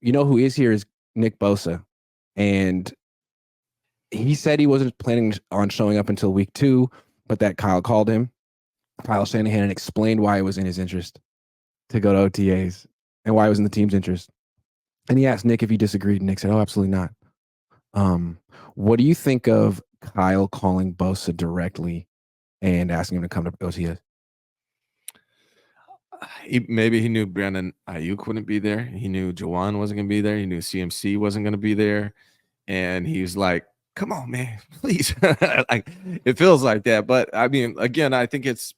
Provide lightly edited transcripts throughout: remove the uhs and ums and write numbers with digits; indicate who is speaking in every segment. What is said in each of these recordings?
Speaker 1: You know who is here is Nick Bosa, and he said he wasn't planning on showing up until week 2, but that Kyle called him. Kyle Shanahan and explained why it was in his interest to go to OTAs and why it was in the team's interest. And he asked Nick if he disagreed. Nick said, "Oh, absolutely not." What do you think of Kyle calling Bosa directly and asking him to come to OTAs?
Speaker 2: Maybe he knew Brandon Ayuk wouldn't be there. He knew Jawan wasn't going to be there. He knew CMC wasn't going to be there. And he was like, come on, man, please. Like, it feels like that. But I mean, again, I think it's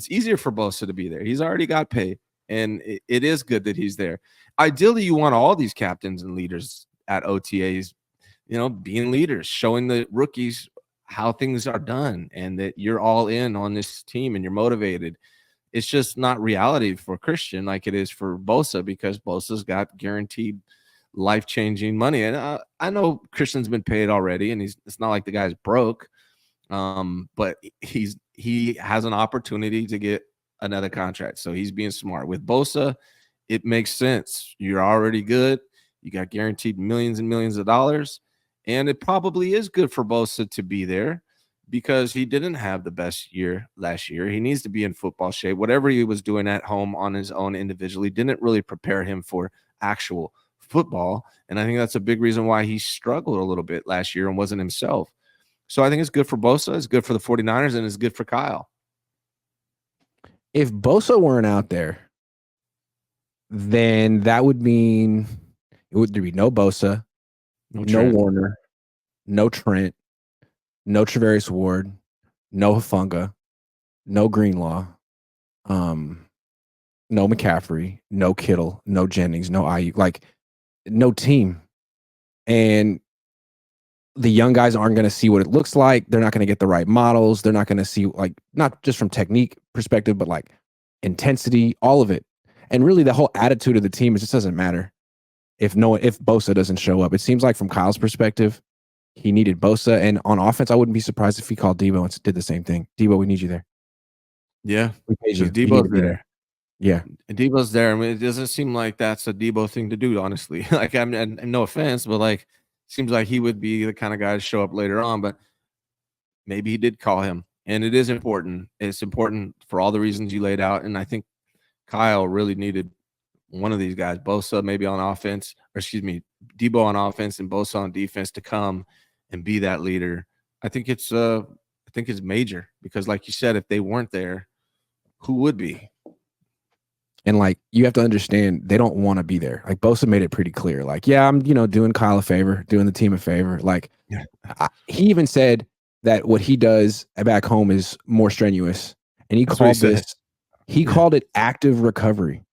Speaker 2: easier for Bosa to be there. He's already got paid, and it is good that he's there. Ideally, you want all these captains and leaders at OTAs, being leaders, showing the rookies how things are done and that you're all in on this team and you're motivated. It's just not reality for Christian like it is for Bosa, because Bosa's got guaranteed life-changing money. And I know Christian's been paid already, and it's not like the guy's broke, but he has an opportunity to get another contract, so he's being smart. With Bosa, it makes sense. You're already good. You got guaranteed millions and millions of dollars, and it probably is good for Bosa to be there because he didn't have the best year last year. He needs to be in football shape. Whatever he was doing at home on his own individually didn't really prepare him for actual football. And I think that's a big reason why he struggled a little bit last year and wasn't himself. So I think it's good for Bosa, it's good for the 49ers, and it's good for Kyle.
Speaker 1: If Bosa weren't out there, then that would mean there'd be no Bosa, no Warner, no Trent, no Travarius Ward, no Hufanga, no Greenlaw, no McCaffrey, no Kittle, no Jennings, no Ayuk, like no team. And the young guys aren't going to see what it looks like. They're not going to get the right models. They're not going to see, like, not just from technique perspective, but like intensity, all of it. And really the whole attitude of the team, it just doesn't matter if Bosa doesn't show up. It seems like from Kyle's perspective, he needed Bosa. And on offense, I wouldn't be surprised if he called Debo and did the same thing. Debo, we need you there.
Speaker 2: Yeah.
Speaker 1: We paid you.
Speaker 2: Debo's there.
Speaker 1: Yeah.
Speaker 2: And Debo's there. I mean, it doesn't seem like that's a Debo thing to do, honestly. Like, I mean, and no offense, but like, seems like he would be the kind of guy to show up later on, but maybe he did call him. And it is important. It's important for all the reasons you laid out. And I think Kyle really needed one of these guys, Bosa maybe on offense, or excuse me, Debo on offense and Bosa on defense, to come and be that leader. I think it's major, because like you said, if they weren't there, who would be?
Speaker 1: And like, you have to understand, they don't want to be there. Like, Bosa made it pretty clear. Like, yeah, I'm, doing Kyle a favor, doing the team a favor. Like,
Speaker 2: yeah.
Speaker 1: He even said that what he does back home is more strenuous. And he called this, called it active recovery.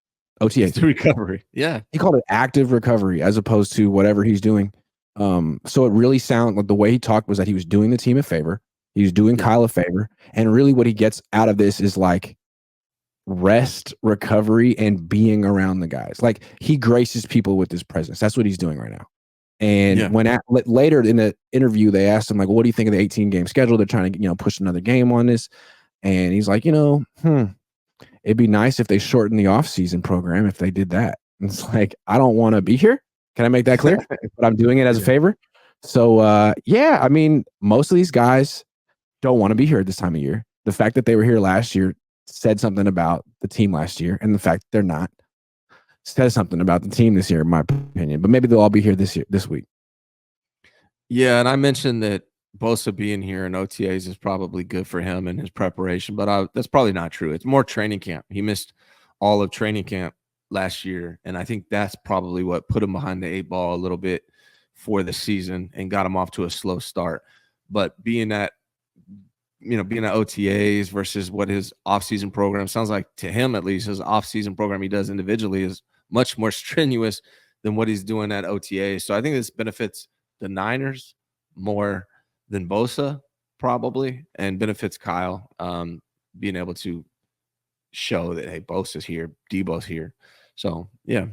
Speaker 1: OTA.
Speaker 2: It's recovery. Yeah.
Speaker 1: He called it active recovery as opposed to whatever he's doing. So it really sounded like the way he talked was that he was doing the team a favor. He was doing Kyle a favor. And really what he gets out of this is like rest, recovery, and being around the guys. Like, he graces people with his presence. That's what he's doing right now. And when later in the interview, they asked him, like, what do you think of the 18-game schedule? They're trying to, push another game on this. And he's like, it'd be nice if they shortened the off-season program if they did that. And it's like, I don't want to be here. Can I make that clear? But I'm doing it as a favor. So, I mean, most of these guys don't want to be here at this time of year. The fact that they were here last year said something about the team last year, and the fact they're not says something about the team this year, in my opinion. But maybe they'll all be here this week.
Speaker 2: Yeah, and I mentioned that Bosa being here in OTAs is probably good for him and his preparation, but that's probably not true. It's more training camp. He missed all of training camp last year, and I think that's probably what put him behind the 8 ball a little bit for the season and got him off to a slow start. But being at OTAs versus what his offseason program sounds like, to him at least, his offseason program he does individually is much more strenuous than what he's doing at OTAs. So I think this benefits the Niners more than Bosa, probably, and benefits Kyle, being able to show that, hey, Bosa's here, Debo's here. So, yeah.